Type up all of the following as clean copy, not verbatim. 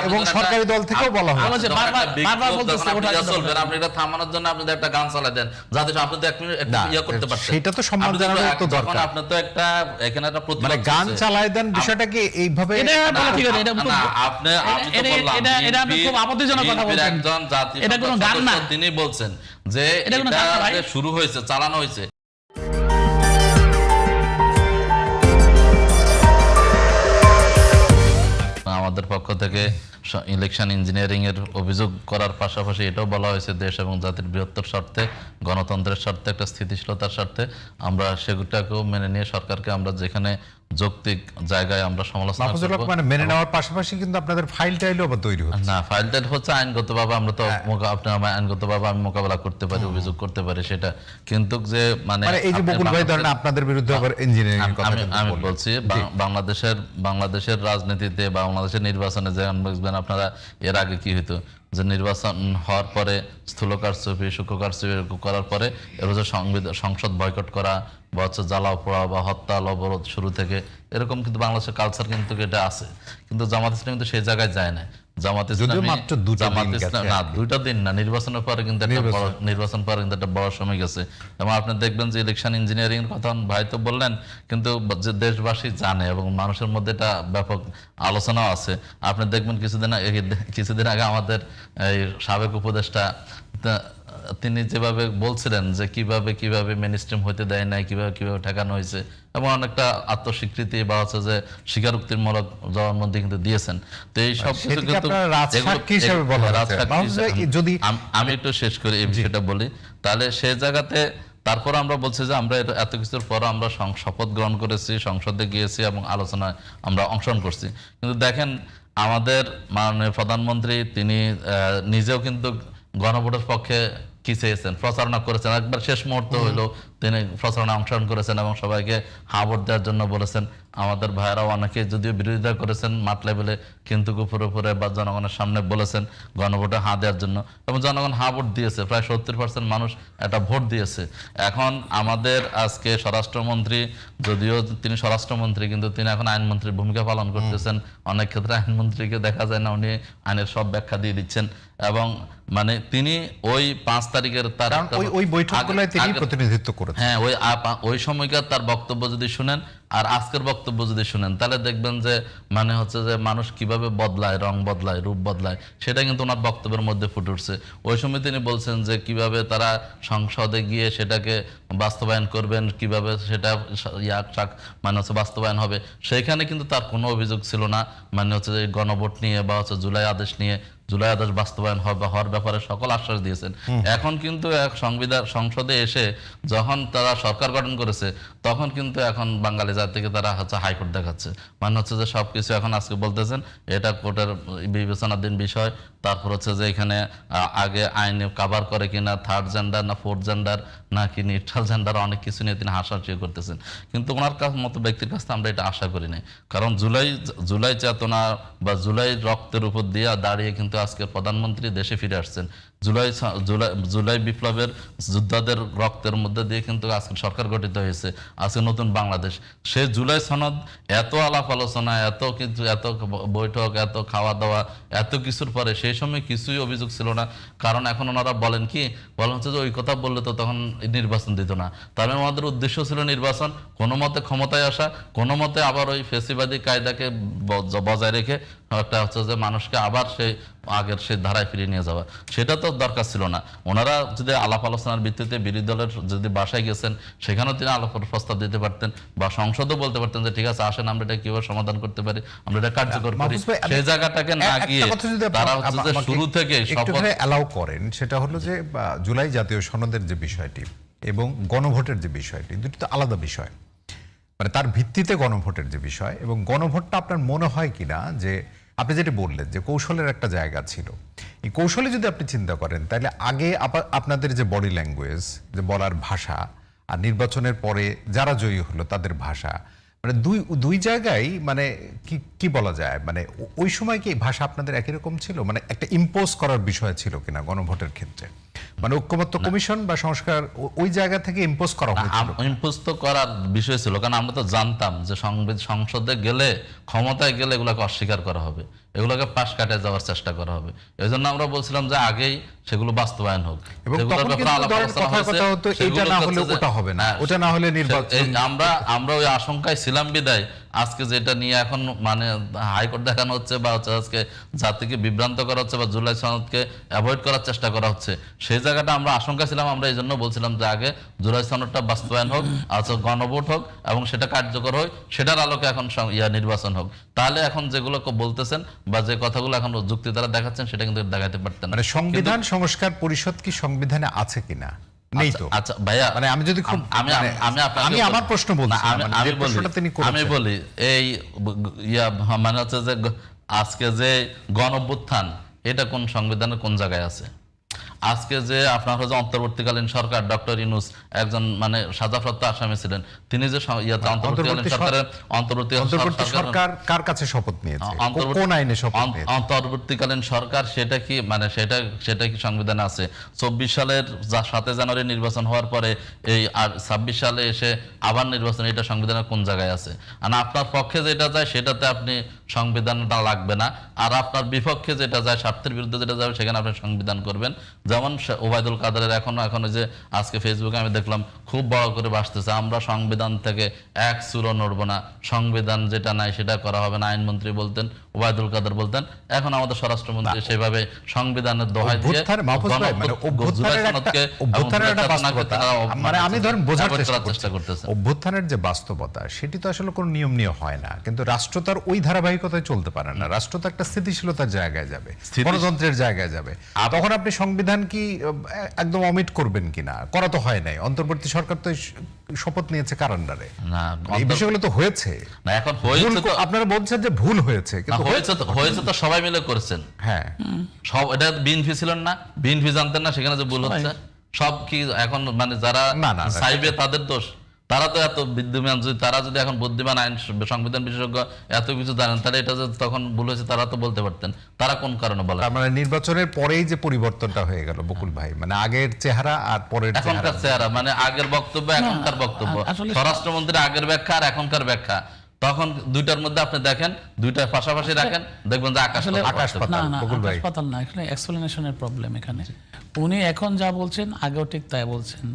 এবং সরকারি দল থেকেও বলা হয়েছে আপনি এটা থামানোর জন্য আপনি একটা গান চালাই দেন যাতে আপনি তো 1 মিনিট ইয়া করতে পারতেন। সেটা তো সম্মান জানানোর তো দরকার। আপনি তো একটা এখানে একটা প্রতিবাদ মানে গান চালায় দেন বিষয়টা কি এইভাবে এটা বলা ঠিক আছে, এটা আপনি এটা আপনি খুব আপত্তিজনক কথা বলছেন। একজন জাতীয় এটা কোনো গান না, তিনি বলছেন যে এটা কোনো গান না ভাই, এটা শুরু হয়েছে, চালানো হয়েছে। আমাদের পক্ষ থেকে ইলেকশন ইঞ্জিনিয়ারিং এর অভিযোগ করার পাশাপাশি এটাও বলা হয়েছে দেশ এবং জাতির বৃহত্তর স্বার্থে, গণতন্ত্রের স্বার্থে, একটা স্থিতিশীলতার স্বার্থে আমরা সেগুলোকেও মেনে নিয়ে সরকারকে আমরা যেখানে যৌক্তিক জায়গায় আমরা সমালোচনা করব। মানে মেনে নেওয়ার পাশাপাশি কিন্তু আপনাদের ফাইল টাইলও আবার তৈরি হচ্ছে না, ফাইল টাইল হচ্ছে আইনগতভাবে আমরা তো আইনগতভাবে আমি মোকাবেলা করতে পারি, অভিযোগ করতে পারি সেটা, কিন্তু যে মানে এই যে বকুল ভাই ধরেন আপনাদের বিরুদ্ধে আবার ইঞ্জিনিয়ারিং এর কথা আমি বলছি বাংলাদেশের রাজনীতিতে, বাংলাদেশের নির্বাচনে যে আপনারা এর আগে কি হইতো যে নির্বাচন হওয়ার পরে স্থূল কারচুপি, সূক্ষ্ম কারচুপি করার পরে এর হচ্ছে সংসদ বয়কট করা বা হচ্ছে জ্বালাও পোড়া বা হত্যা অবরোধ শুরু থেকে এরকম কিন্তু বাংলাদেশের কালচার কিন্তু এটা আছে, কিন্তু জামাত ইসলাম কিন্তু সেই জায়গায় যায় না। জামাত ইসলাম না 2টা দিন না, নির্বাচনের পরে কিন্তু নির্বাচন পরে কিন্তু একটা বড় সময় গেছে। এবং আপনি দেখবেন যে ইলেকশন ইঞ্জিনিয়ারিং এর কথা ভাই তো বললেন, কিন্তু যে দেশবাসী জানে এবং মানুষের মধ্যে এটা ব্যাপক আলোচনাও আছে। আপনি দেখবেন কিছুদিন আগে আমাদের এই সাবেক উপদেষ্টা তিনি যেভাবে বলছিলেন যে কিভাবে মেইনস্ট্রিম হইতে দেয় নাই, কিভাবে ঠেকানো হয়েছে, এবং অনেকটা আত্মস্বীকৃতি বা হচ্ছে যে স্বীকারোক্তিমূলক জবানবন্দি কিন্তু দিয়েছেন। তো এই সব কিছু যদি আমি একটু শেষ করি এই বিষয়টা বলি, তাহলে সেই জায়গাতে তারপর আমরা বলছি যে আমরা এত কিছুর পর আমরা শপথ গ্রহণ করেছি, সংসদে গিয়েছি এবং আলোচনায় আমরা অংশগ্রহণ করছি। কিন্তু দেখেন আমাদের মাননীয় প্রধানমন্ত্রী তিনি নিজেও কিন্তু গণভোটের পক্ষে কি চেয়েছেন, প্রচারণা করেছেন, একবার শেষ মুহূর্ত হইলো তিনি প্রচারণা অংশগ্রহণ করেছেন এবং সবাইকে হা ভোট দেওয়ার জন্য বলেছেন। আমাদের ভাইয়েরাও অনেকে যদিও বিরোধিতা করেছেন মাঠ লেভেলে, কিন্তু উপরে বা জনগণের সামনে বলেছেন গণভোটে হা দেওয়ার জন্য, এবং জনগণ হা ভোট দিয়েছে। প্রায় 70% মানুষ একটা ভোট দিয়েছে। এখন আমাদের আজকে স্বরাষ্ট্রমন্ত্রী, যদিও তিনি স্বরাষ্ট্রমন্ত্রী, কিন্তু তিনি এখন আইনমন্ত্রীর ভূমিকা পালন করতেছেন। অনেক ক্ষেত্রে আইনমন্ত্রীকে দেখা যায় না, উনি আইনের সব ব্যাখ্যা দিয়ে দিচ্ছেন। এবং মানে তিনি ওই 5 তারিখের তার ওই বৈঠকগুলোয় তিনি প্রতিনিধিত্ব করেন। হ্যাঁ, ওই সময়কার তার বক্তব্য যদি শুনেন আর আজকের বক্তব্য যদি শুনেন, তাহলে দেখবেন যে মানে হচ্ছে যে মানুষ কিভাবে বদলায়, রং বদলায়, রূপ বদলায়, সেটা কিন্তু ওনার বক্তব্যের মধ্যে ফুটে উঠছে। ওই সময় তিনি বলছেন যে কিভাবে তারা সংসদে গিয়ে সেটাকে বাস্তবায়ন করবেন, কিভাবে সেটা মানে হচ্ছে বাস্তবায়ন হবে। সেইখানে কিন্তু তার কোনো অভিযোগ ছিল না মানে হচ্ছে যে গণভোট নিয়ে বা হচ্ছে জুলাই আদেশ নিয়ে। জুলাই আদেশ বাস্তবায়ন হওয়ার ব্যাপারে সকল আশ্বাস দিয়েছেন। এখন কিন্তু সংসদে এসে যখন তারা সরকার গঠন করেছে, তখন কিন্তু এখন বাঙালি জাতিকে তারা হচ্ছে হাইকোর্ট দেখাচ্ছে, মানে হচ্ছে যে সবকিছু এখন আজকে বলতেছেন এটা কোর্টের বিবেচনাধীন বিষয়। তারপর হচ্ছে যে এখানে আগে আইনে কাভার করে কিনা 3rd জেন্ডার না 4th জেন্ডার নাকি নিউট্রাল জেন্ডার, অনেক কিছু নিয়ে তিনি হাসাহাসি করতেছেন। কিন্তু ওনার মতো ব্যক্তির কাছে আমরা এটা আশা করি নাই, কারণ জুলাই চেতনা বা জুলাই রক্তের উপর দিয়ে দাঁড়িয়ে কিন্তু আজকে প্রধানমন্ত্রী দেশে ফিরে আসছেন। জুলাই বিপ্লবের যোদ্ধাদের রক্তের মধ্যে দিয়ে কিন্তু আজকে সরকার গঠিত হয়েছে, আজকে নতুন বাংলাদেশ। সেই জুলাই সনদ এত আলাপ আলোচনা, এত বৈঠক, এত খাওয়া দাওয়া, এত কিছুর পরে সেই সময় কিছুই অভিযোগ ছিল না। কারণ এখন ওনারা বলেন হচ্ছে যে ওই কথা বললে তো তখন নির্বাচন দিত না। তাহলে আমাদের উদ্দেশ্য ছিল নির্বাচন, কোনো মতে ক্ষমতায় আসা, কোনো মতে আবার ওই ফেসিবাদী কায়দাকে বজায় রেখে একটা হচ্ছে যে মানুষকে আবার সেই আগের সেই ধারায় ফিরিয়ে নিয়ে যাওয়া। সেটা তো দরকার ছিল না। ওনারা যদি আলাপ আলোচনার ভিত্তিতে বিরোধী দলের যদি বাসায় গেছেন, সেখানেও তিনি আলাপ প্রস্তাব দিতে পারতেন বা সংসদও বলতে পারতেন যে ঠিক আছে আসেন আমরা এটা কিভাবে সমাধান করতে পারি, আমরা এটা কার্যকর করি। সেই জায়গাটাকে না গিয়ে তারা হচ্ছে যে শুরু থেকে অ্যালাউ করেন, সেটা হলো যে জুলাই জাতীয় সনদের যে বিষয়টি এবং গণভোটের যে বিষয়টি, দুটি তো আলাদা বিষয়। মানে তার ভিত্তিতে গণভোটের যে বিষয়, এবং গণভোটটা আপনার মনে হয় কিনা যে আপনি যেটা বললেন যে কৌশলের একটা জায়গা ছিল, এই কৌশলে যদি আপনি চিন্তা করেন তাহলে আগে আপনাদের যে বডি ল্যাঙ্গুয়েজ, যে বলার ভাষা, আর নির্বাচনের পরে যারা জয়ী হলো তাদের ভাষা, মানে দুই জায়গায় মানে কি বলা যায়, মানে ওই সময় কি ভাষা আপনাদের একই রকম ছিল, মানে একটা ইম্পোজ করার বিষয় ছিল কিনা গণভোটের ক্ষেত্রে? মানে ঐক্যমত্য কমিশন বা সংস্কার ওই জায়গা থেকে ইম্পোজ করা হয়েছিল। ইম্পোজ তো করার বিষয় ছিল, কারণ আমরা তো জানতাম যে সংসদে গেলে, ক্ষমতায় গেলে এগুলোকে অস্বীকার করা হবে, এগুলোকে পাশ কাটিয়ে যাওয়ার চেষ্টা করা হবে। এই জন্য আমরা বলছিলাম যে আগেই সেগুলো বাস্তবায়ন হোক। এবং যেগুলোর তখন ব্যাপারে কিন্তু আলাপ ধরেন আলোচনা কথার হয়েছে, কথা হতো, এটা সেগুলো না হচ্ছে হলে যে- ওটা হবে না, হ্যাঁ, ওটা না হলে নির্বাচন। আমরা ওই আশঙ্কায় ছিলাম বিদায় আজকে যেটা নিয়ে এখন মানে হাইকোর্ট দেখানো হচ্ছে বা হচ্ছে আজকে জাতিকে বিভ্রান্ত করা হচ্ছে বা জুলাই সনদকে অ্যাভয়েড করার চেষ্টা করা হচ্ছে, সেই জায়গাটা আমরা আশঙ্কা ছিলাম। আমরা এই জন্য বলছিলাম যে আগে জুলাই সনদটা বাস্তবায়ন হোক, আচ্ছা গণভোট হোক এবং সেটা কার্যকর হোক, সেটার আলোকে এখন নির্বাচন হোক। তাহলে এখন যেগুলো বলতেছেন বা যে কথাগুলো এখন যুক্তি দ্বারা দেখাচ্ছেন সেটা কিন্তু দেখাতে পারতেন না। মানে সংবিধান সংস্কার পরিষদ কি সংবিধানে আছে কিনা? নেই তো। আচ্ছা ভাইয়া, মানে আমি যদি খুব আমি আমার প্রশ্ন বলছি, আমি বলি এই মানে হচ্ছে যে আজকে যে গণ অভ্যুত্থান, এটা কোন সংবিধানের কোন জায়গায় আছে? আজকে যে আপনার হচ্ছে অন্তর্বর্তীকালীন সরকার, ডক্টর ইউনূস একজন মানে সাজাপ্রাপ্ত আসামি ছিলেন, তিনি যে অন্তর্বর্তীকালীন সরকারের অন্তর্বর্তী সরকার কার কাছে শপথ নিয়েছে, কোন আইনে শপথ নিয়েছে? অন্তর্বর্তীকালীন সরকার সেটা কি মানে সেটা কি সংবিধানে আছে? 24 সালের 7 জানুয়ারি নির্বাচন হওয়ার পরে এই আর 26 সালে এসে আবার নির্বাচন, এটা সংবিধানের কোন জায়গায় আছে? আর আপনার পক্ষে যেটা যায় সেটাতে আপনি সংবিধানটা লাগবে না, আর আপনার বিপক্ষে যেটা যায়, স্বার্থের বিরুদ্ধে যেটা যাবে সেখানে আপনি সংবিধান করবেন। যেমন ওবায়দুল কাদেরের এখন যে আজকে ফেসবুকে আমি দেখলাম খুব বড় করে ভাসতেছে, আমরা সংবিধান থেকে এক চুলো নড়বো না, সংবিধান যেটা নাই সেটা করা হবে না, আইনমন্ত্রী বলতেন, ওবায়দুল কাদের বলতেন। এখন আমাদের স্বরাষ্ট্রমন্ত্রী সেভাবে সংবিধানের দোহাই দিয়ে আমি ধরেন বোঝার চেষ্টা করতেছি অভ্যুত্থানের যে বাস্তবতা, সেটি তো আসলে কোনো নিয়ম নিয়ে হয় না, কিন্তু রাষ্ট্র তার ওই ধারাবাহিকতায় চলতে পারে না। রাষ্ট্র তো একটা স্থিতিশীলতার জায়গায় যাবে, গণতন্ত্রের জায়গায় যাবে। তখন আপনি সংবিধান কি একদম অমিট করবেন কিনা? করা তো হয় নাই। অন্তর্বর্তী সরকার তো শপথ নিয়েছে কার আন্ডারে? না, এই বিষয়গুলো তো হয়েছে না, এখন হয়েছে তো আপনারা বলছেন যে ভুল হয়েছে, কিন্তু হয়েছে তো সবাই মিলে করেছেন। হ্যাঁ, সব এটা বিএনপি ছিলেন না, বিএনপি জানতেন না সেখানে যে ভুল হচ্ছে? সব কি এখন মানে যারা চাইবে তাদের দোষ? তারা তো এত বিদ্যমান, তারা যদি এখন বুদ্ধিমান আইন সংবিধান বিশেষজ্ঞ এত কিছু জানেন, তাহলে এটা যে তখন ভুল হয়েছে তারা তো বলতে পারতেন। তারা কোন কারণে বলে? মানে নির্বাচনের পরেই যে পরিবর্তনটা হয়ে গেল বকুল ভাই, মানে আগের চেহারা আর পরের এখনকার চেহারা, মানে আগের বক্তব্য এখনকার বক্তব্য, স্বরাষ্ট্রমন্ত্রীর আগের ব্যাখ্যা আর এখনকার ব্যাখ্যা, তখন দুইটার মধ্যে আপনি দেখেন, দুইটা পাশাপাশি রাখেন, দেখবেন যে আকাশ পাতাল না। এখানে এক্সপ্লেনেশনের প্রবলেম। এখানে উনি এখন যা বলছেন আগেও ঠিক তাই বলছেন।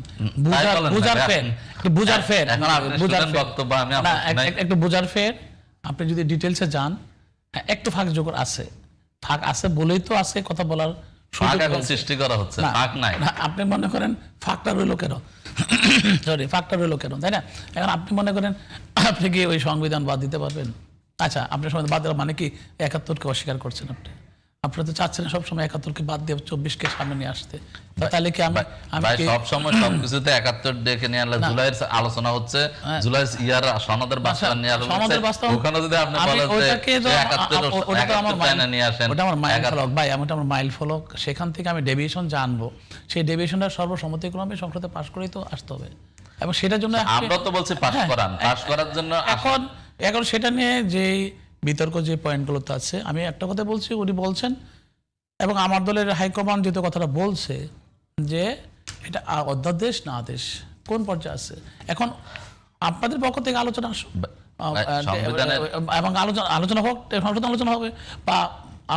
বুঝার ফের একটু বুঝার ফের। আপনি যদি ডিটেলসে যান, একটু ফাঁক যোগ আছে, ফাঁক আছে বলেই তো আজকে কথা বলার সৃষ্টি করা হচ্ছে। ফাঁক নাই, আপনি মনে করেন ফাঁকটা রইল কেন? সরি, ফাঁকটা রইল কেন, তাই না? এখন আপনি মনে করেন আপনি কি ওই সংবিধান বাদ দিতে পারবেন? আচ্ছা, আপনি সংবিধান বাদ দেওয়া মানে কি 71-কে অস্বীকার করছেন? আপনারা তো চাচ্ছেন সবসময় 71-কে বাদ দিয়ে 24-কে সামনে নিয়ে আসতে। তাহলে কি আমি সবসময় সবকিছুতে 71 ডেকে নিয়ে আনলে জুলাইয়ের আলোচনা হচ্ছে, জুলাই ইয়ার সনদের বাস্তবায়ন নিয়ে আলোচনা হচ্ছে, ওখানে যদি আপনি বলেন যে 71 নিয়ে আসেন, ওটা আমার মাইল ফলক ভাই, ওটা আমার মাইল ফলক। সেখান থেকে আমি ডেভিয়েশন জানবো, সেই ডেভিয়েশনটা সর্বসম্মতিক্রমে সংসদে পাশ করেই তো আসতে হবে। এবং সেটার জন্য আমরা তো বলছি পাশ করান, পাশ করার জন্য এখন সেটা নিয়ে যে বিতর্ক যে পয়েন্টগুলো তো আছে, আমি একটা কথা বলছি, উনি বলছেন এবং আমার দলের হাইকমান্ড যেহেতু কথাটা বলছে যে এটা অধ্যাদেশ না আদেশ, কোন পর্যায়ে আছে। এখন আপনাদের পক্ষ থেকে আলোচনা আসুক এবং আলোচনা হোক, সংশোধন আলোচনা হবে বা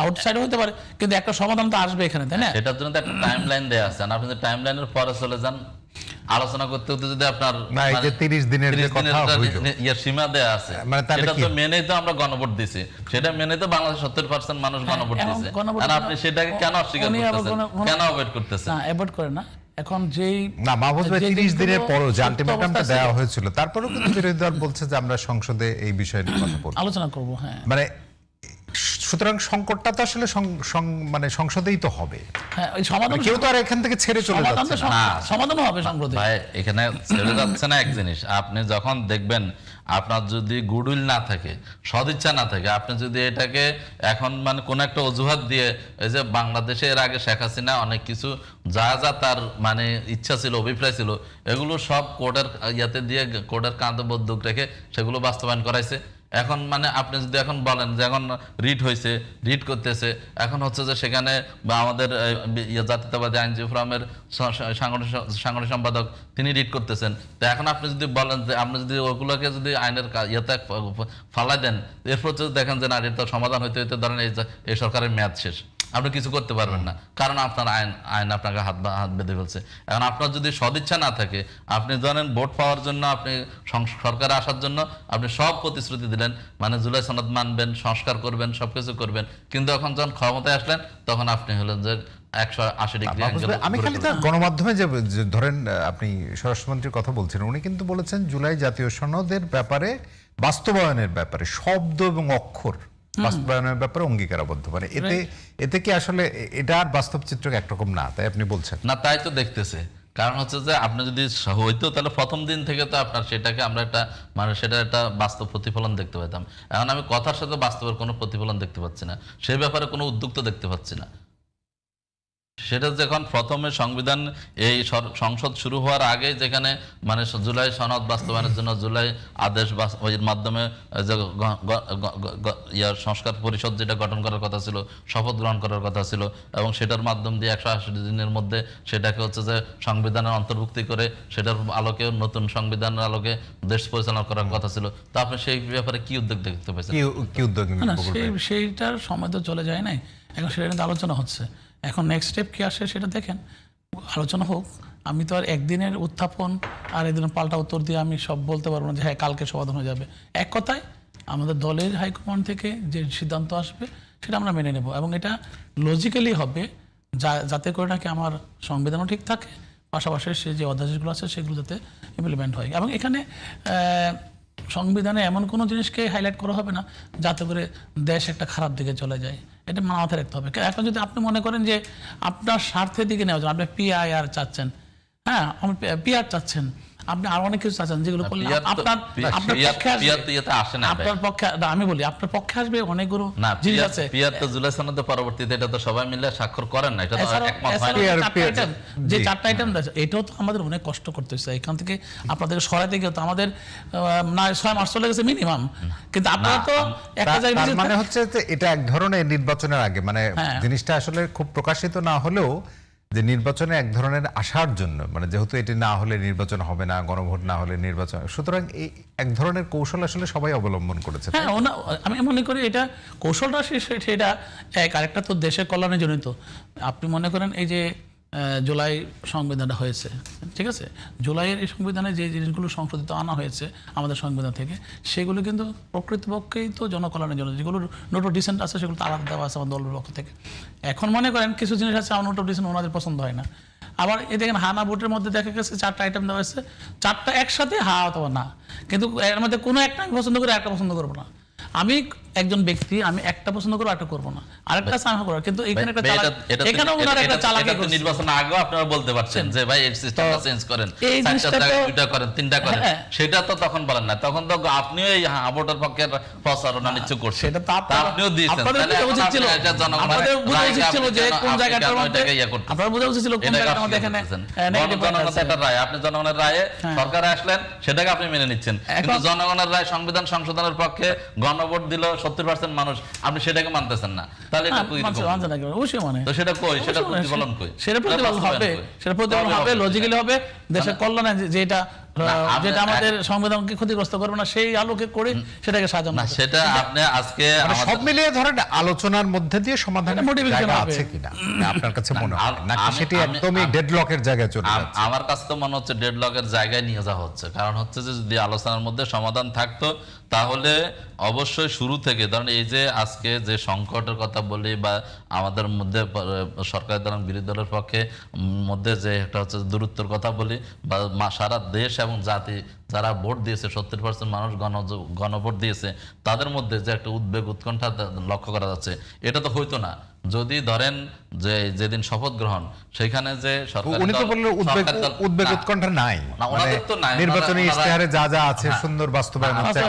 আউটসাইডে হতে পারে, কিন্তু একটা সমাধান তো আসবে এখানে, তাই না? সেটার জন্য একটা টাইমলাইন দেয়া আছে, আপনি টাইমলাইনের পরে চলে যান। আলোচনা করতে করতে যদি আপনার 30 দিনের যে কথা হইলো, সীমা দেয়া আছে, সেটা তো মেনেই তো আমরা গণভোট দিছি, সেটা মেনে তো বাংলাদেশ 70% মানুষ গণভোট দিছে। আর আপনি সেটাকে কেন অস্বীকার করতেছেন, কেন অ্যাভয়েড করতেছেন? না, অ্যাভয়েড করে না। এখন যেই না, মাহফুজ ভাই 30 দিনের পরও যে আলটিমেটামটা দেওয়া হয়েছিল, তারপরেও কিন্তু বিরোধী দল বলছে যে আমরা সংসদে এই বিষয়ে কথা বলবো, আলোচনা করব। হ্যাঁ, মানে সুতরাং সংকটটা তো আসলে মানে সংসদেই তো হবে। হ্যাঁ, ওই সমাধান কেউ তো আর এখান থেকে ছেড়ে চলে যাচ্ছে না। সমাধান হবে সংসদে ভাই, এখানে ছেড়ে যাচ্ছে না এক জিনিস। আপনি যখন দেখবেন আপনার যদি গুডউইল না থাকে, সদিচ্ছা না থাকে, আপনি যদি এটাকে এখন মানে কোন একটা অজুহাত দিয়ে, এই যে বাংলাদেশে এর আগে শেখ হাসিনা অনেক কিছু যা তার মানে ইচ্ছা ছিল, অভিপ্রায় ছিল, এগুলো সব কোর্টের ইয়াতে দিয়ে, কোর্টের কাঁধে বন্দুক রেখে সেগুলো বাস্তবায়ন করাইছে। এখন মানে আপনি যদি এখন বলেন যে এখন রিট হয়েছে, রিট করতেছে, এখন হচ্ছে যে সেখানে বা আমাদের জাতীয়তাবাদী আইনজীবী ফোরামের সাংগঠনিক সম্পাদক তিনি রিট করতেছেন। তো এখন আপনি যদি বলেন যে আপনি যদি ওগুলোকে যদি আইনের ইয়েতে ফালাই দেন, এরপর যদি দেখেন যে না এটা সমাধান হইতে হইতে ধরেন এই সরকারের মেয়াদ শেষ, আপনি কিছু করতে পারবেন না, কারণ আপনার আইন আপনাকে হাত বেঁধে ফেলছে। এখন আপনার যদি সদিচ্ছা না থাকে, আপনি জানেন ভোট পাওয়ার জন্য, আপনি সরকারে আসার জন্য আপনি সব প্রতিশ্রুতি দিলেন, মানে জুলাই সনদ মানবেন, সংস্কার করবেন, সবকিছু করবেন, কিন্তু এখন যখন ক্ষমতায় আসলেন তখন আপনি হলেন যে 180 ডিগ্রি আমি খালি তার গণমাধ্যমে যে ধরেন আপনি স্বরাষ্ট্রমন্ত্রীর কথা বলছেন, উনি কিন্তু বলেছেন জুলাই জাতীয় সনদের ব্যাপারে, বাস্তবায়নের ব্যাপারে শব্দ এবং অক্ষর বাস্তবায়নের ব্যাপারে অঙ্গীকারাবদ্ধ। মানে এতে কি আসলে এটা আর বাস্তব চিত্র একরকম না, তাই আপনি বলছেন? না, তাই তো দেখতেছে। কারণ হচ্ছে যে আপনি যদি হইতো তাহলে প্রথম দিন থেকে তো আপনার সেটাকে আমরা একটা মানে সেটা একটা বাস্তব প্রতিফলন দেখতে পেতাম। এখন আমি কথার সাথে বাস্তবের কোনো প্রতিফলন দেখতে পাচ্ছি না, সেই ব্যাপারে কোনো উদ্যোগ তো দেখতে পাচ্ছি না। সেটা যখন প্রথমে সংবিধান এই সংসদ শুরু হওয়ার আগে যেখানে মানে জুলাই সনদ বাস্তবায়নের জন্য জুলাই আদেশ এর মাধ্যমে যে সংস্কার পরিষদ যেটা গঠন করার কথা ছিল, শপথ গ্রহণ করার কথা ছিল, এবং সেটার মাধ্যম দিয়ে 180 দিনের মধ্যে সেটাকে হচ্ছে যে সংবিধানের অন্তর্ভুক্তি করে সেটার আলোকে নতুন সংবিধানের আলোকে দেশ পরিচালনা করার কথা ছিল। তো আপনি সেই ব্যাপারে কি উদ্যোগ দেখতে পাচ্ছেন? কি উদ্যোগ? সেইটার সময় তো চলে যায় নাই, এখন সেটা নিয়ে আলোচনা হচ্ছে। এখন নেক্সট স্টেপ কি আসে সেটা দেখেন, আলোচনা হোক। আমি তো আর একদিনের উত্থাপন আর একদিনের পাল্টা উত্তর দিয়ে আমি সব বলতে পারবো না যে হ্যাঁ কালকে সমাধান হয়ে যাবে। এক কথায় আমাদের দলের হাইকমান্ড থেকে যে সিদ্ধান্ত আসবে সেটা আমরা মেনে নেব, এবং এটা লজিক্যালি হবে, যাতে করে নাকি আমার সংবিধানও ঠিক থাকে, পাশাপাশি সে যে অধ্যাদেশগুলো আছে সেগুলো যাতে ইমপ্লিমেন্ট হয়। এবং এখানে সংবিধানে এমন কোনো জিনিসকে হাইলাইট করা হবে না যাতে করে দেশ একটা খারাপ দিকে চলে যায়, এটা মাথায় রাখতে হবে। এখন যদি আপনি মনে করেন যে আপনার স্বার্থের দিকে নেওয়া যায়, আপনি পিআইআর চাচ্ছেন, হ্যাঁ আপনি পিআর চাচ্ছেন, আপনি আর অনেক কিছু চাচ্ছেন যেগুলো করলে আপনার পক্ষে আমি বলি আপনার পক্ষে আসবে অনেকগুলো জিনিস আছে। পিআর তো জুলাই সনদের পরবর্তীতে এটা তো সবাই মিলে স্বাক্ষর করেন না, এটা তো একমত হয় না। যে 4টা আইটেম আছে এটাও তো আমাদের অনেক কষ্ট করতে হচ্ছে, এখান থেকে আপনাদের সরাইতে গিয়ে তো আমাদের না 6 মাস চলে গেছে মিনিমাম, কিন্তু আপনারা তো একটা জায়গায় মানে হচ্ছে যে এটা এক ধরনের নির্বাচনের আগে মানে জিনিসটা আসলে খুব প্রকাশিত না হলেও যে নির্বাচনে এক ধরনের আসার জন্য, মানে যেহেতু এটি না হলে নির্বাচন হবে না, গণভোট না হলে নির্বাচন, সুতরাং এই এক ধরনের কৌশল আসলে সবাই অবলম্বন করেছে। হ্যাঁ, আমি মনে করি এটা কৌশলটা সেটা এক, আরেকটা তো দেশের কল্যাণের জন্য। তো আপনি মনে করেন এই যে জুলাই সংবিধানটা হয়েছে, ঠিক আছে, জুলাইয়ের এই সংবিধানে যে জিনিসগুলো সংশোধিত আনা হয়েছে আমাদের সংবিধান থেকে, সেগুলো কিন্তু প্রকৃতপক্ষেই তো জনকল্যাণের জন্য। যেগুলো নোট অফ ডিসেন্ট আছে সেগুলো তো আলাদা দেওয়া আছে আমার দলের পক্ষ থেকে। এখন মনে করেন কিছু জিনিস আছে আমার নোট অফ ডিসেন্ট ওনাদের পছন্দ হয় না, আবার এ দেখেন হানা ভোটের মধ্যে দেখা গেছে 4টা আইটেম দেওয়া হয়েছে, 4টা একসাথে হা অথবা না, কিন্তু এর মধ্যে কোনো একটা আমি পছন্দ করি, একটা পছন্দ করবো না। আমি একজন ব্যক্তি, আমি একটা পছন্দ করবো, একটা করবো না, আরেকটা আমি করবো, কিন্তু এখানে একটা এখানে ওনার একটা চালাকি করছে। নির্বাচন আগেও আপনারা বলতে পারছেন যে ভাই এই সিস্টেমটা চেঞ্জ করেন, 4টা জায়গায় 2টা করেন, 3টা করেন, সেটা তো তখন বলেন না, তখন তো আপনিও এই ভোটের পক্ষের প্রচারণা নিশ্চয় করছেন, সেটা তো আপনিও দিয়েছেন। আপনাদের বোঝা উচিত ছিল, আপনাদের বোঝা উচিত ছিল যে কোন জায়গাটার মধ্যে আপনারা বোঝা উচিত ছিল কোন জায়গাটার মধ্যে এখানে জনগণের রায়, আপনি জনগণের রায়ে সরকারে আসলেন, সেটাকে আপনি মেনে নিচ্ছেন, কিন্তু জনগণের রায় সংবিধান সংশোধনের পক্ষে গণভোট দিল 70% মানুষ, আপনি সেটাকে মানতেছেন না, তাহলে এটা কই অবশ্যই মানে তো সেটা কই, সেটা প্রতিফলন কই, সেটা প্রতিফলন হবে, সেটা প্রতিফলন হবে, লজিক্যালি হবে, দেশের কল্যাণে যেটা আমাদের সংবিধানকে ক্ষতিগ্রস্ত করবে না সেই আলোকে করে সেটাকে সাজানো না, সেটা আপনি আজকে সব মিলিয়ে ধরেন আলোচনার মধ্যে দিয়ে সমাধানের জায়গা আছে কিনা আপনার কাছে মনে হয়, নাকি সেটা একদমই ডেডলকের জায়গায় চলে যাচ্ছে? আমার কাছে তো মনে হচ্ছে ডেডলকের জায়গায় নিয়ে যাওয়া হচ্ছে। কারণ হচ্ছে যে যদি আলোচনার মধ্যে সমাধান থাকতো তাহলে অবশ্যই শুরু থেকে ধরেন এই যে আজকে যে সংকটের কথা বলি বা আমাদের মধ্যে সরকারি দল বিরোধী দলের পক্ষে মধ্যে যে একটা হচ্ছে দূরত্বের কথা বলি, বা সারা দেশ এবং জাতি যারা ভোট দিয়েছে 70% মানুষ গণভোট দিয়েছে, তাদের মধ্যে যে একটা উদ্বেগ উৎকণ্ঠা লক্ষ্য করা যাচ্ছে, এটা তো হইতো না যদি ধরেন যে যেদিন শপথ গ্রহণ সেখানে যে উদ্বেগ উৎকণ্ঠা নাই, নির্বাচনী ইশতেহারে যা যা আছে সুন্দর বাস্তবায়ন হচ্ছে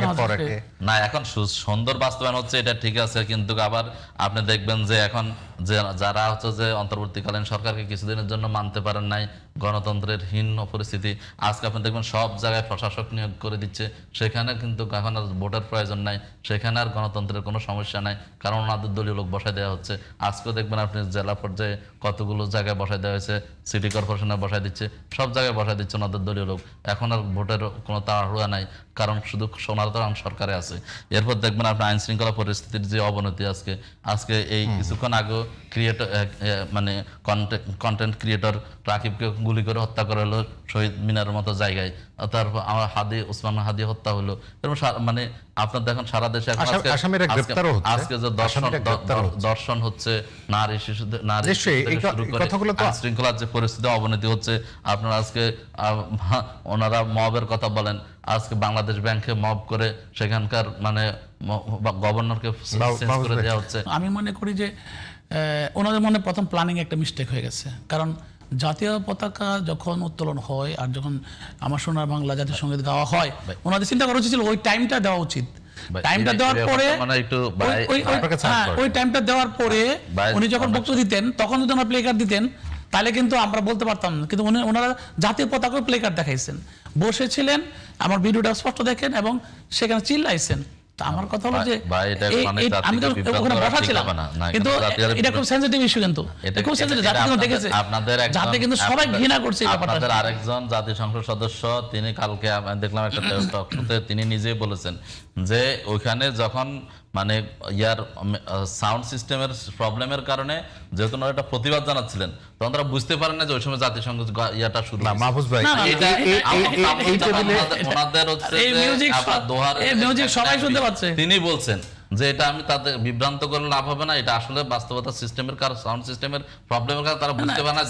না, এখন সুন্দর বাস্তবায়ন হচ্ছে এটা ঠিক আছে, কিন্তু আবার আপনি দেখবেন যে এখন যে যারা হচ্ছে যে অন্তর্বর্তীকালীন সরকারকে কিছুদিনের জন্য মানতে পারেন নাই, গণতন্ত্রের হীন পরিস্থিতি, আজকে আপনি দেখবেন সব জায়গায় প্রশাসন শাসক নিয়োগ করে দিচ্ছে, সেখানে কিন্তু এখন আর ভোটের প্রয়োজন নাই, সেখানে আর গণতন্ত্রের কোনো সমস্যা নাই, কারণ ওনাদের দলীয় লোক বসায় দেওয়া হচ্ছে। আজকেও দেখবেন আপনি জেলা পর্যায়ে কতগুলো জায়গায় বসায় দেওয়া হয়েছে, সিটি কর্পোরেশনে বসায় দিচ্ছে, সব জায়গায় বসায় দিচ্ছে ওনাদের দলীয় লোক। এখন আর ভোটের কোনো তাড়াহুড়া নাই, কারণ শুধু সোনারতরাম সরকারে আছে। এরপর দেখবেন আপনি আইন শৃঙ্খলা পরিস্থিতির যে অবনতি, আজকে এই কিছুক্ষণ আগেও ক্রিয়েটর মানে কন্টেন্ট ক্রিয়েটর রাকিবকে গুলি করে হত্যা করা হলো শহীদ মিনারের মতো জায়গায়, তারপর আমার ওসমান হাদি হত্যা হলো। এবং মানে আপনার দেখেন সারা দেশে এখন আসামিরা গ্রেপ্তারও হচ্ছে। আজকে যে দর্শন হচ্ছে, নারী শিশুদের নারী নিশ্চয়ই এই শুরু করে কথাগুলো তো আইন শৃঙ্খলার যে পরিস্থিতি অবনতি হচ্ছে। আপনারা আজকে ওনারা মবের কথা বলেন, আজকে বাংলাদেশ ব্যাংকে মব করে সেখানকার মানে গভর্নরকে চেঞ্জ করে দেওয়া হচ্ছে। আমি মনে করি যে ওনাদের মনে প্রথম প্ল্যানিং একটা মিস্টেক হয়ে গেছে। কারণ জাতীয় পতাকা যখন উত্তোলন হয় আর যখন আমার সোনার বাংলা জাতীয় সঙ্গীত গাওয়া হয়, ওনাদের চিন্তা করা উচিত ছিল ওই টাইমটা দেওয়া উচিত। টাইমটা দেওয়ার পরে ওই টাইমটা দেওয়ার পরে উনি যখন বক্তব্য দিতেন তখন যদি ওনারা প্লে কার্ড দিতেন তাহলে কিন্তু আমরা বলতে পারতাম না। কিন্তু ওনারা জাতীয় পতাকাও প্লে কার্ড দেখাইছেন, বসেছিলেন, আমার ভিডিওটা স্পষ্ট দেখেন এবং সেখানে চিল্লাইছেন। আমার কথা হলো যে আমি তো ওখানে বসা ছিলাম, কিন্তু এটা খুব সেনসিটিভ ইস্যু, কিন্তু খুব সেনসিটিভ। জাতি কিন্তু দেখেছে, জাতি কিন্তু সবাই ঘৃণা করছে এই ব্যাপারটা। আপনাদের আরেকজন জাতীয় সংসদ সদস্য তিনি কালকে দেখলাম একটা টকশোতে তিনি নিজেই বলেছেন যে ওইখানে যখন মানে ইয়ার সাউন্ড সিস্টেমের প্রবলেমের কারণে যেহেতু ওনারা একটা প্রতিবাদ জানাচ্ছিলেন, তখন তারা বুঝতে পারেন না যে ওই সময় জাতীয় সংগীত ইয়াটা শুরু। মাহফুজ ভাই তিনি বলছেন যে এটা আমি তাদের বিভ্রান্ত করলে লাভ হবে না, এটা আসলে বাস্তবতা সিস্টেমের কারণ, সাউন্ড সিস্টেমের প্রবলেমের কারণে তারা বুঝতে পারে না।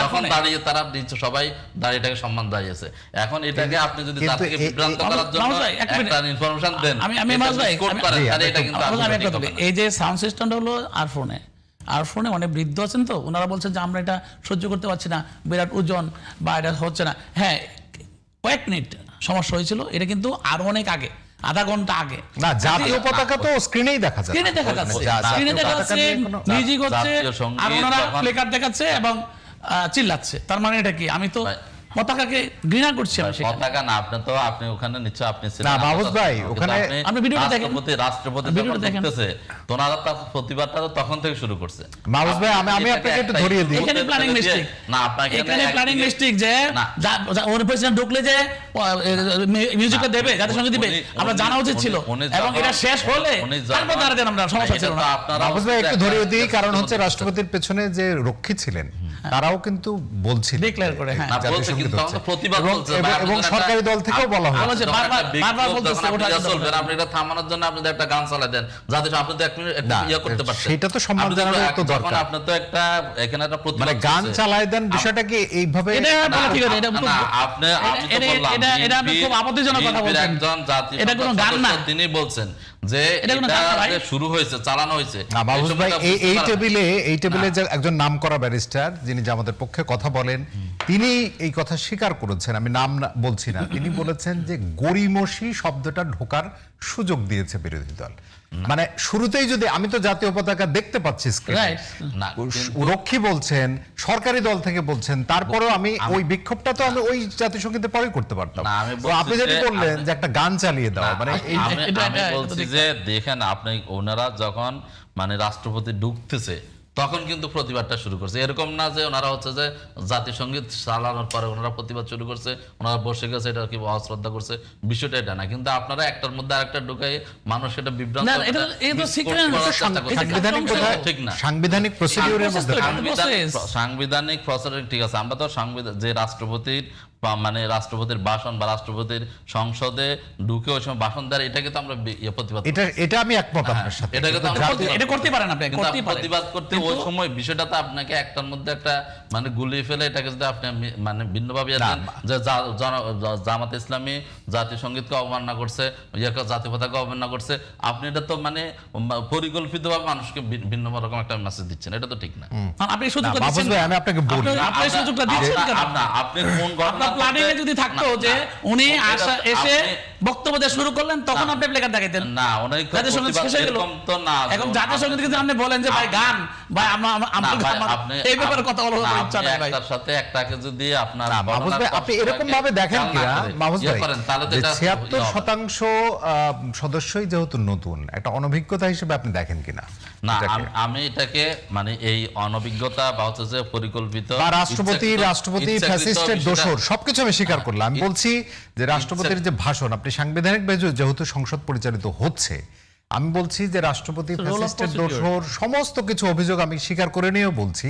তখন দাঁড়িয়ে তারা সবাই দাঁড়িয়েটাকে সম্মান দাঁড়িয়েছে। এখন এটাকে আপনি যদি জাতিকে বিভ্রান্ত করার জন্য একটা ইনফরমেশন দেন, এই যে সাউন্ড সিস্টেমটা হলো আর ফোনে অনেক বৃদ্ধ আছেন, তো ওনারা বলছেন যে আমরা এটা সহ্য করতে পারছি না, বিরাট ওজন বা এটা হচ্ছে না। হ্যাঁ, কয়েক মিনিট সমস্যা হয়েছিল, এটা কিন্তু আরো অনেক আগে, আধা ঘন্টা আগে। না, জাতীয় পতাকা তো স্ক্রিনেই দেখা যাচ্ছে, স্ক্রিনে দেখা যাচ্ছে, মিউজিক হচ্ছে আর ওনারা প্লে কার্ড দেখাচ্ছে এবং চিল্লাচ্ছে। তার মানে এটা কি? আমি তো পতাকাকে ঘৃণা করছি। পতাকা না, আপনি ওখানে নিশ্চয় আপনি না মাহফুজ ভাই, ওখানে আপনি ভিডিওটা দেখেন, রাষ্ট্রপতি যখন দেখতেছে তোনারা তার প্রতিবাদটা তো তখন থেকে শুরু করছে। মাহফুজ ভাই আমি আপনাকে একটু ধরিয়ে দিই, এখানে প্ল্যানিং মিস্টেক না, আপনাকে এখানে প্ল্যানিং মিস্টেক যে ওর প্রেসিডেন্ট ঢুকলে যে মিউজিকটা দেবে, জাতীয় সঙ্গীত দিবে, আমরা জানা উচিত ছিল এবং এটা শেষ হলে তারপর দাঁড়াতেন আমরা, সমস্যা ছিল না। মাহফুজ ভাই একটু ধরিয়ে দিই, কারণ হচ্ছে রাষ্ট্রপতির পেছনে যে রক্ষী ছিলেন তারাও কিন্তু বলছিল ডিক্লেয়ার করে, হ্যাঁ, এবং সরকারি দল থেকেও বলা হয় বারবার বলতেছে ওটা চলবে। আপনি এটা থামানোর জন্য আপনি একটা গান চালাই দেন, যাতে আপনি তো এক মিনিট একটা ইয়া করতে পারতেন। সেটা তো সম্মান জানানোর তো দরকার। আপনি তো একটা এখানে একটা প্রতিবাদ মানে গান চালাই দেন, বিষয়টা কি এইভাবে? এটা বলা ঠিক আছে, এটা আপনি আমি তো বললাম এটা আপনি খুব আপত্তিজনক কথা বলছেন। একজন জাতীয় এটা কোনো গান না, তিনি বলছেন যে এটা শুরু হয়েছে, চালানো হয়েছে। মাহফুজ ভাই এই টেবিলে যে একজন নামকরা ব্যারিস্টার যিনি যে আমাদের পক্ষে কথা বলেন, তিনি এই কথা স্বীকার করেছেন, আমি নাম বলছি না, তিনি বলেছেন যে গরিমসি শব্দটা ঢোকার সুযোগ দিয়েছে বিরোধী দল। মানে শুরুতেই যদি আমি তো জাতীয় পতাকা দেখতে পাচ্ছি স্ক্রিনে, রক্ষী বলছেন, সরকারি দল থেকে বলছেন, তারপরেও আমি ওই বিক্ষোভটা তো আমি ওই জাতীয় সঙ্গীতে পরে করতে পারতাম। আপনি যেটা বললেন যে একটা গান চালিয়ে দাও, মানে আমি বলছি যে দেখেন আপনি ওনারা যখন মানে রাষ্ট্রপতি ঢুকতেছে তখন কিন্তু প্রতিবাদটা শুরু করছে। এরকম না যে ওনারা হচ্ছে যে জাতীয় সঙ্গীত চালানোর পরে ওনারা প্রতিবাদ শুরু করছে, ওনারা বসে গেছে, এটা কি অশ্রদ্ধা করছে, বিষয়টা এটা না। কিন্তু আপনারা একটার মধ্যে আরেকটা ঢুকাই মানুষ এটা বিভ্রান্ত সাংবিধানিক প্রসিডিউরের মধ্যে সাংবিধানিক প্রসিডিউর ঠিক আছে। আমরা তো যে রাষ্ট্রপতির মানে রাষ্ট্রপতির ভাষণ বা রাষ্ট্রপতির সংসদে ঢুকে ওই সময় ভাষণ দেয়, এটাকে তো আমরা প্রতিবাদ, এটা আমি একমত আপনার সাথে, এটাকে তো এটা করতে পারেন আপনি, প্রতিবাদ করতে ওই সময় বিষয়টা তো আপনাকে একটার মধ্যে একটা মানে গুলিয়ে ফেলে এটাকে যদি আপনি মানে ভিন্নভাবে যে জামাত ইসলামী জাতীয় সঙ্গীতকে অবমাননা করছে, জাতীয় পতাকা অবমাননা করছে, আপনি এটা তো মানে পরিকল্পিতভাবে মানুষকে ভিন্ন রকম একটা মেসেজ দিচ্ছেন, এটা তো ঠিক না। আপনি সুযোগটা দিচ্ছেন, আমি আপনাকে বলি আপনি সুযোগটা দিচ্ছেন কেন? আপনি কোন ঘটনা প্ল্যানিং এ যদি থাকতো যে উনি এসে বক্তব্য দেওয়া শুরু করলেন তখন আপনি প্লেকার্ড দেখাইতেন। না অনেক জাতীয় সঙ্গীত শেষ হয়ে গেল। এরকম তো না। এখন জাতীয় সঙ্গীত কিন্তু আপনি বলেন যে ভাই গান, ভাই এই ব্যাপারে কথা বলার ইচ্ছা নাই ভাই। একটার সাথে একটাকে যদি আপনার না, মাহফুজ ভাই আপনি এরকম ভাবে দেখেন কিনা মাহফুজ ভাই, তাহলে তো যে এটা 76% সদস্যই যেহেতু নতুন, একটা অনভিজ্ঞতা হিসেবে আপনি দেখেন কিনা না এটাকে? আমি এটাকে মানে এই অনভিজ্ঞতা বা হচ্ছে যে পরিকল্পিত বা রাষ্ট্রপতি ইচ্ছাকৃত ফ্যাসিস্টের বিষয়টা- দোসর সবকিছু আমি স্বীকার করলাম। আমি বলছি যে রাষ্ট্রপতির যে ভাষণ, আপনি সাংবিধানিক যেহেতু সংসদ পরিচালিত হচ্ছে, আমি বলছি যে রাষ্ট্রপতি Role of ফ্যাসিস্টের procedure. দোসর সমস্ত কিছু অভিযোগ আমি স্বীকার করে নিয়েও বলছি,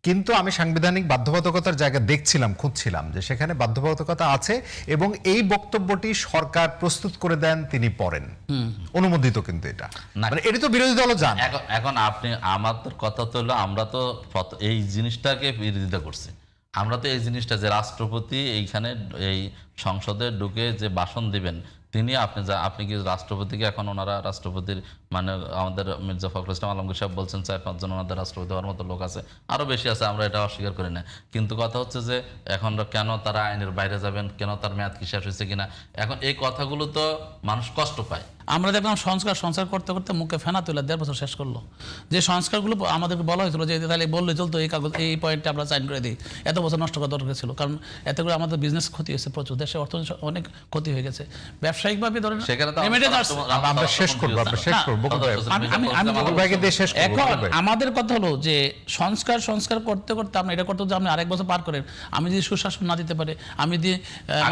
কিন্তু আমি সাংবিধানিক বাধ্যবাধকতার জায়গা দেখছিলাম, খুঁজছিলাম যে সেখানে বাধ্যবাধকতা আছে এবং এই বক্তব্যটি সরকার প্রস্তুত করে দেন, তিনি পড়েন, অনুমোদিত। কিন্তু এটা না। মানে এটি তো বিরোধী দলও জান। এখন আপনি আমাদের কথা তো হলো আমরা তো এই জিনিসটাকে বিরোধিতা করছি। আমরা তো এই জিনিসটা যে রাষ্ট্রপতি এইখানে এই সংসদে ঢুকে যে ভাষণ দিবেন, তিনি আপনি কি রাষ্ট্রপতিকে, এখন ওনারা রাষ্ট্রপতির মানে আমাদের মির্জা ফখরুল ইসলাম আলমগীর সাহেব বলছেন 4-5 জন ওনাদের রাষ্ট্রপতি হওয়ার মতো লোক আছে, আরো বেশি আছে, আমরা এটা অস্বীকার করি না। কিন্তু কথা হচ্ছে যে এখন কেন তারা আইনের বাইরে যাবেন, কেন তার মেয়াদ কি শেষ হয়েছে কিনা, এখন এই কথাগুলো তো মানুষ কষ্ট পায়। আমরা দেখলাম সংস্কার করতে করতে মুখে ফেনা তুলে 1.5 বছর শেষ করলো। যে সংস্কারগুলো আমাদেরকে বলা হয়েছিল যে তাহলে বললে চলতো, এই কাগজ এই পয়েন্টে আমরা সাইন করে দিই, এত বছর নষ্ট করা দরকার ছিল, কারণ এতে করে আমাদের বিজনেস ক্ষতি হয়েছে প্রচুর, দেশে অর্থনীতি অনেক ক্ষতি হয়ে গেছে, ব্যবসায়িকভাবে ধরেন সেখানে তো remittances আসছে। আমরা শেষ করবো, আমরা শেষ করবো। বকুল ভাইকে দিয়ে শেষ করবো। এখন বকুল ভাই। আমাদের কথা হলো যে সংস্কার করতে করতে আমরা এটা করতে, যে আপনি আরেক বছর পার করেন, আমি যদি সুশাসন না দিতে পারি, আমি যদি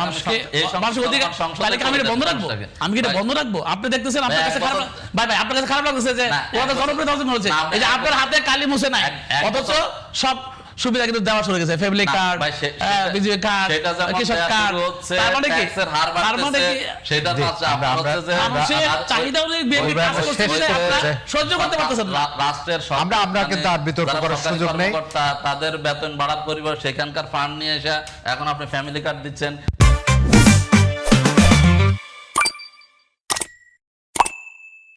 মানুষকে মানুষের অধিকার, তাহলে কি আমি এটা বন্ধ রাখবো? আমি কি এটা বন্ধ রাখবো? আপনি দেখতেছেন আপনার কাছে খারাপ, ভাই আপনার কাছে খারাপ লাগছে যে ওরা জনপ্রিয়তা অর্জন করেছে, এই যে আপনার হাতে কালি মুছে নাই, অথচ সব সুবিধা কিন্তু দেওয়া শুরু গেছে, ফ্যামিলি কার্ড, বিজয় কার্ড, কৃষক কার্ড, তার মানে কি সেটা তো মানুষের চাহিদা অনুযায়ী বিএনপি কাজ করছে বলে আপনারা সহ্য করতে পারতেছেন না। রাষ্ট্রের আমরা কিন্তু আর বিতর্ক করার সুযোগ নেই। তাদের বেতন বাড়ার পরিবার সেখানকার ফান্ড নিয়ে এসে এখন আপনি ফ্যামিলি কার্ড দিচ্ছেন,